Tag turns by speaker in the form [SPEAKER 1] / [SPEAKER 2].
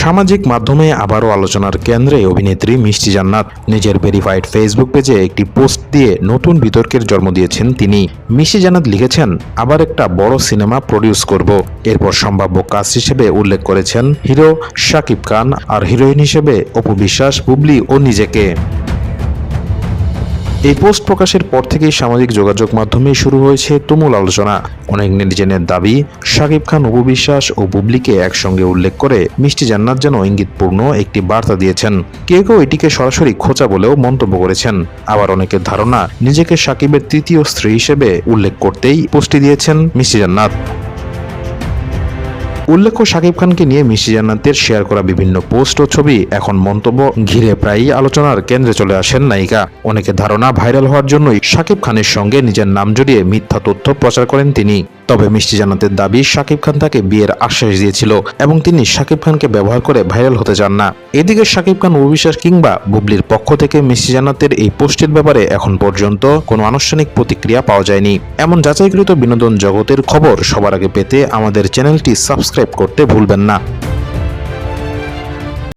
[SPEAKER 1] সামাজিক মাধ্যমে আবারও আলোচনার কেন্দ্রে অভিনেত্রী মিষ্টি জান্নাত। নিজের ভেরিফাইড ফেসবুক পেজে একটি পোস্ট দিয়ে নতুন বিতর্কের জন্ম দিয়েছেন তিনি। মিষ্টি জান্নাত লিখেছেন, আবার একটা বড় সিনেমা প্রডিউস করব। এরপর সম্ভাব্য কাজ হিসেবে উল্লেখ করেছেন হিরো শাকিব খান আর হিরোইন হিসেবে অপু বিশ্বাস, বুবলি ও নিজেকে। এই পোস্ট প্রকাশের পর থেকেই সামাজিক যোগাযোগ মাধ্যমে শুরু হয়েছে তুমুল আলোচনা। অনেক নেটিজেনের দাবি, শাকিব খান, অপু বিশ্বাস ও বুবলিকে একসঙ্গে উল্লেখ করে মিষ্টি জান্নাত যেন ইঙ্গিতপূর্ণ একটি বার্তা দিয়েছেন। কেউ কেউ এটিকে সরাসরি খোঁচা বলেও মন্তব্য করেছেন। আবার অনেকের ধারণা, নিজেকে শাকিবের তৃতীয় স্ত্রী হিসেবে উল্লেখ করতেই পোস্টটি দিয়েছেন মিষ্টি জান্নাত। উল্লেখ্য, শাকিব খানকে নিয়ে মিষ্টি জান্নাতের শেয়ার করা বিভিন্ন পোস্ট ও ছবি এখন মন্তব্য ঘিরে প্রায়ই আলোচনার কেন্দ্রে চলে আসেন নায়িকা। অনেকের ধারণা, ভাইরাল হওয়ার জন্যই শাকিব খানের সঙ্গে নিজের নাম জড়িয়ে মিথ্যা তথ্য প্রচার করেন তিনি। তবে মিষ্টি জান্নাতের দাবি, শাকিব খান তাকে বিয়ের আশ্বাস দিয়েছিল এবং তিনি শাকিব খানকে ব্যবহার করে ভাইরাল হতে চান না। এদিকে শাকিব খান, অপু বিশ্বাস কিংবা বুবলির পক্ষ থেকে মিষ্টি জান্নাতের এই পোস্টের ব্যাপারে এখন পর্যন্ত কোনো আনুষ্ঠানিক প্রতিক্রিয়া পাওয়া যায়নি। এমন যাচাইকৃত বিনোদন জগতের খবর সবার আগে পেতে আমাদের চ্যানেলটি সাবস্ক্রাইব করতে ভুলবেন না।